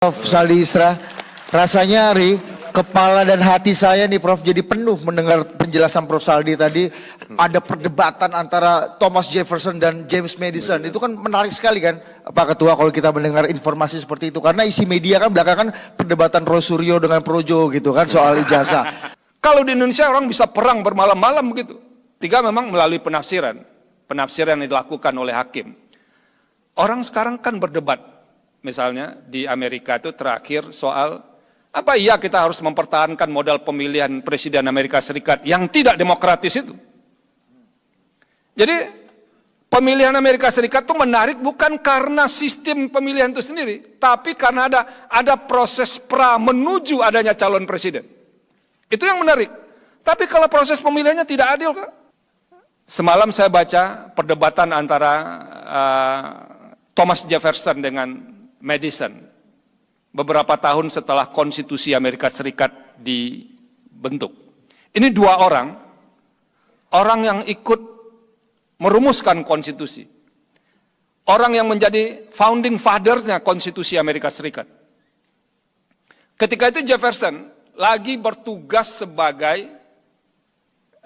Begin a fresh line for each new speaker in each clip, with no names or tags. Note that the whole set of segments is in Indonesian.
Prof. Saldi Isra, rasanya kepala dan hati saya nih Prof jadi penuh mendengar penjelasan Prof Saldi tadi. Ada perdebatan antara Thomas Jefferson dan James Madison. Itu kan menarik sekali kan Pak Ketua kalau kita mendengar informasi seperti itu. Karena isi media kan belakangan perdebatan Rosuryo dengan Projo gitu kan soal ijazah.
Kalau di Indonesia orang bisa perang bermalam-malam begitu. Tiga memang melalui penafsiran yang dilakukan oleh hakim. Orang sekarang kan berdebat. Misalnya di Amerika itu terakhir soal apa iya kita harus mempertahankan modal pemilihan presiden Amerika Serikat yang tidak demokratis itu. Jadi pemilihan Amerika Serikat itu menarik bukan karena sistem pemilihan itu sendiri, tapi karena ada proses menuju adanya calon presiden. Itu yang menarik. Tapi kalau proses pemilihannya tidak adil kok. Semalam saya baca perdebatan antara Thomas Jefferson dengan Madison beberapa tahun setelah konstitusi Amerika Serikat dibentuk. Ini dua orang yang ikut merumuskan konstitusi. Orang yang menjadi founding fathers-nya konstitusi Amerika Serikat. Ketika itu Jefferson lagi bertugas sebagai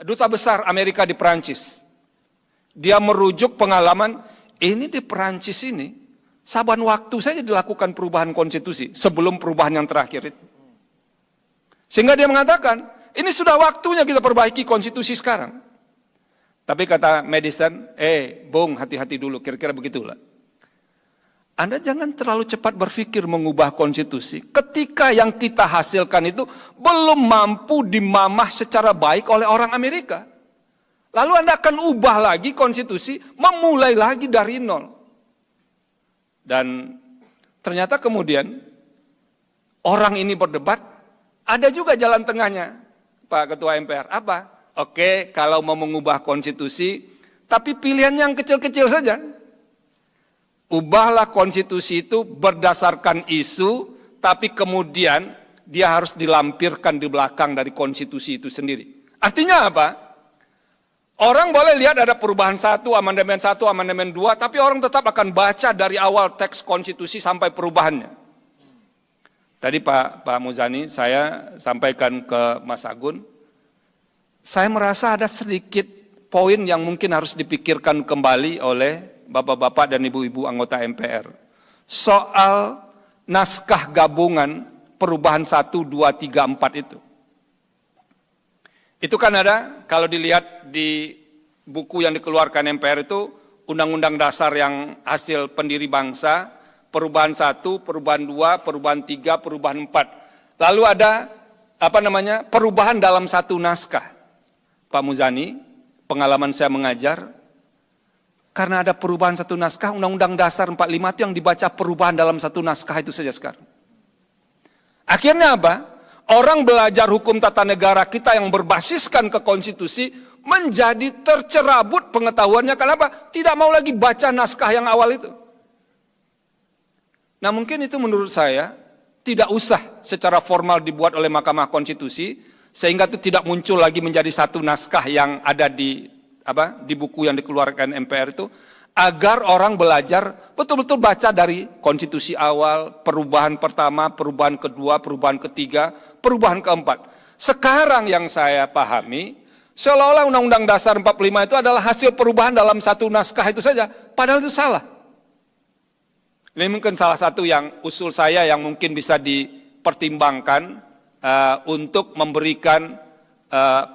duta besar Amerika di Perancis. Dia merujuk pengalaman ini di Perancis ini saban waktu saja dilakukan perubahan konstitusi sebelum perubahan yang terakhir itu. Sehingga dia mengatakan, ini sudah waktunya kita perbaiki konstitusi sekarang. Tapi kata Madison, Bung hati-hati dulu, kira-kira begitulah. Anda jangan terlalu cepat berpikir mengubah konstitusi ketika yang kita hasilkan itu belum mampu dimamah secara baik oleh orang Amerika. Lalu Anda akan ubah lagi konstitusi, memulai lagi dari nol. Dan ternyata kemudian orang ini berdebat, ada juga jalan tengahnya, Pak Ketua MPR. Apa? Oke, kalau mau mengubah konstitusi, tapi pilihan yang kecil-kecil saja. Ubahlah konstitusi itu berdasarkan isu, tapi kemudian dia harus dilampirkan di belakang dari konstitusi itu sendiri. Artinya apa? Orang boleh lihat ada perubahan 1, amandemen 1, amandemen 2, tapi orang tetap akan baca dari awal teks konstitusi sampai perubahannya. Tadi Pak Muzani, saya sampaikan ke Mas Agun, saya merasa ada sedikit poin yang mungkin harus dipikirkan kembali oleh Bapak-bapak dan Ibu-ibu anggota MPR. Soal naskah gabungan perubahan 1, 2, 3, 4 itu. Itu kan ada, kalau dilihat di buku yang dikeluarkan MPR itu, Undang-Undang Dasar yang hasil pendiri bangsa, perubahan 1, perubahan 2, perubahan 3, perubahan 4. Lalu ada, perubahan dalam satu naskah. Pak Muzani, pengalaman saya mengajar, karena ada perubahan satu naskah, Undang-Undang Dasar 45 itu yang dibaca perubahan dalam satu naskah itu saja sekarang. Akhirnya apa? Orang belajar hukum tata negara kita yang berbasiskan ke konstitusi menjadi tercerabut pengetahuannya. Kenapa? Tidak mau lagi baca naskah yang awal itu. Nah mungkin itu menurut saya tidak usah secara formal dibuat oleh Mahkamah Konstitusi sehingga itu tidak muncul lagi menjadi satu naskah yang ada di buku yang dikeluarkan MPR itu. Agar orang belajar betul-betul baca dari konstitusi awal, perubahan pertama, perubahan kedua, perubahan ketiga, perubahan keempat. Sekarang yang saya pahami, seolah-olah Undang-Undang Dasar 45 itu adalah hasil perubahan dalam satu naskah itu saja, padahal itu salah. Ini mungkin salah satu yang usul saya yang mungkin bisa dipertimbangkan untuk memberikan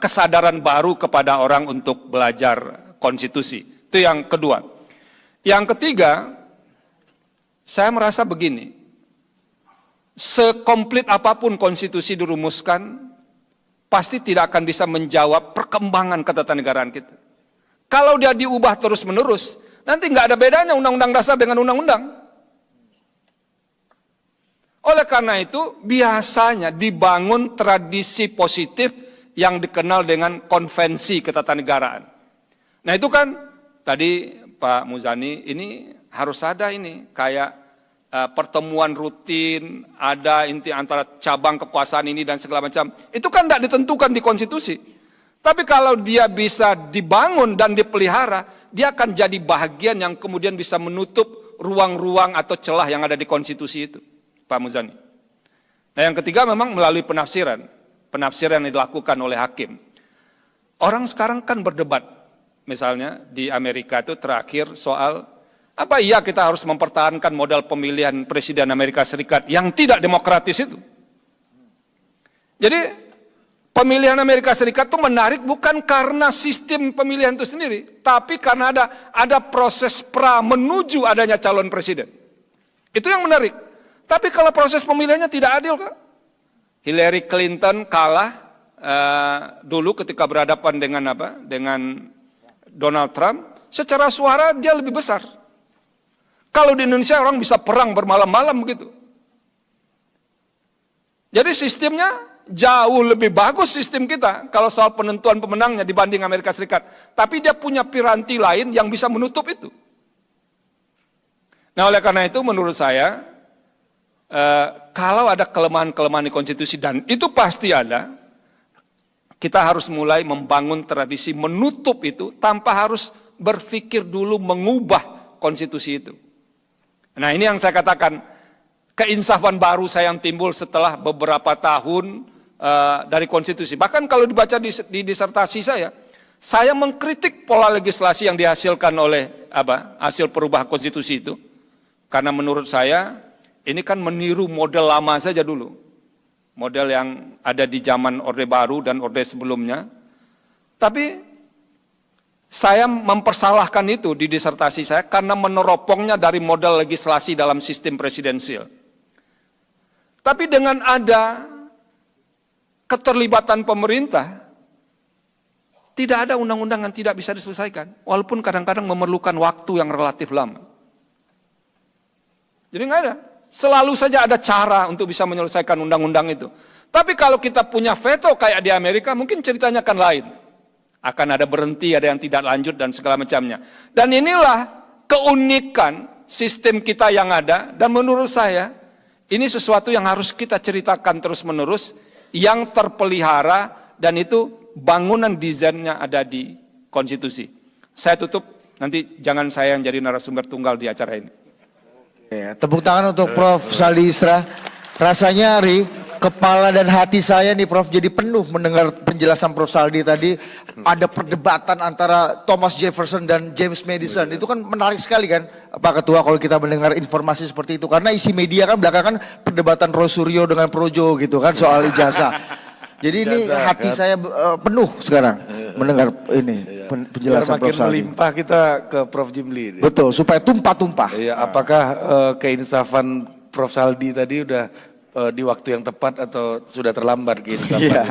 kesadaran baru kepada orang untuk belajar konstitusi. Itu yang kedua. Yang ketiga, saya merasa begini, sekomplit apapun konstitusi dirumuskan, pasti tidak akan bisa menjawab perkembangan ketatanegaraan kita. Kalau dia diubah terus-menerus, nanti nggak ada bedanya undang-undang dasar dengan undang-undang. Oleh karena itu, biasanya dibangun tradisi positif yang dikenal dengan konvensi ketatanegaraan. Nah itu kan, tadi Pak Muzani, ini harus ada ini, kayak pertemuan rutin, ada inti antara cabang kekuasaan ini dan segala macam. Itu kan tidak ditentukan di konstitusi. Tapi kalau dia bisa dibangun dan dipelihara, dia akan jadi bagian yang kemudian bisa menutup ruang-ruang atau celah yang ada di konstitusi itu. Pak Muzani. Nah yang ketiga memang melalui penafsiran yang dilakukan oleh hakim. Orang sekarang kan berdebat, misalnya di Amerika itu terakhir soal, apa iya kita harus mempertahankan modal pemilihan Presiden Amerika Serikat yang tidak demokratis itu. Jadi pemilihan Amerika Serikat itu menarik bukan karena sistem pemilihan itu sendiri, tapi karena ada proses menuju adanya calon presiden. Itu yang menarik. Tapi kalau proses pemilihannya tidak adil, Kak. Hillary Clinton kalah dulu ketika berhadapan dengan Donald Trump, secara suara dia lebih besar. Kalau di Indonesia orang bisa perang bermalam-malam begitu. Jadi sistemnya jauh lebih bagus sistem kita kalau soal penentuan pemenangnya dibanding Amerika Serikat. Tapi dia punya piranti lain yang bisa menutup itu. Nah oleh karena itu menurut saya, kalau ada kelemahan-kelemahan di konstitusi, dan itu pasti ada, kita harus mulai membangun tradisi menutup itu tanpa harus berpikir dulu mengubah konstitusi itu. Nah ini yang saya katakan, keinsafan baru saya yang timbul setelah beberapa tahun dari konstitusi. Bahkan kalau dibaca di disertasi saya mengkritik pola legislasi yang dihasilkan oleh hasil perubahan konstitusi itu. Karena menurut saya, ini kan meniru model lama saja dulu. Model yang ada di zaman Orde Baru dan Orde sebelumnya. Tapi saya mempersalahkan itu di disertasi saya karena meneropongnya dari model legislasi dalam sistem presidensial. Tapi dengan ada keterlibatan pemerintah, tidak ada undang-undang yang tidak bisa diselesaikan. Walaupun kadang-kadang memerlukan waktu yang relatif lama. Jadi nggak ada. Selalu saja ada cara untuk bisa menyelesaikan undang-undang itu. Tapi kalau kita punya veto kayak di Amerika, mungkin ceritanya akan lain. Akan ada berhenti, ada yang tidak lanjut, dan segala macamnya. Dan inilah keunikan sistem kita yang ada, dan menurut saya, ini sesuatu yang harus kita ceritakan terus-menerus, yang terpelihara, dan itu bangunan desainnya ada di konstitusi. Saya tutup, nanti jangan saya yang jadi narasumber tunggal di acara ini.
Ya, tepuk tangan untuk Prof. Saldi Isra. Rasanya kepala dan hati saya nih Prof jadi penuh mendengar penjelasan Prof. Saldi tadi. Ada perdebatan antara Thomas Jefferson dan James Madison. Itu kan menarik sekali kan Pak Ketua kalau kita mendengar informasi seperti itu. Karena isi media kan belakangan perdebatan Rosuryo dengan Projo gitu kan soal ijazah. Jadi ini hati saya penuh sekarang mendengar ini penjelasan Prof. Saldi.
Melimpah kita ke Prof. Jimli.
Betul, supaya tumpah-tumpah.
Iya, apakah keinsafan Prof. Saldi tadi udah di waktu yang tepat atau sudah terlambat keinsafannya?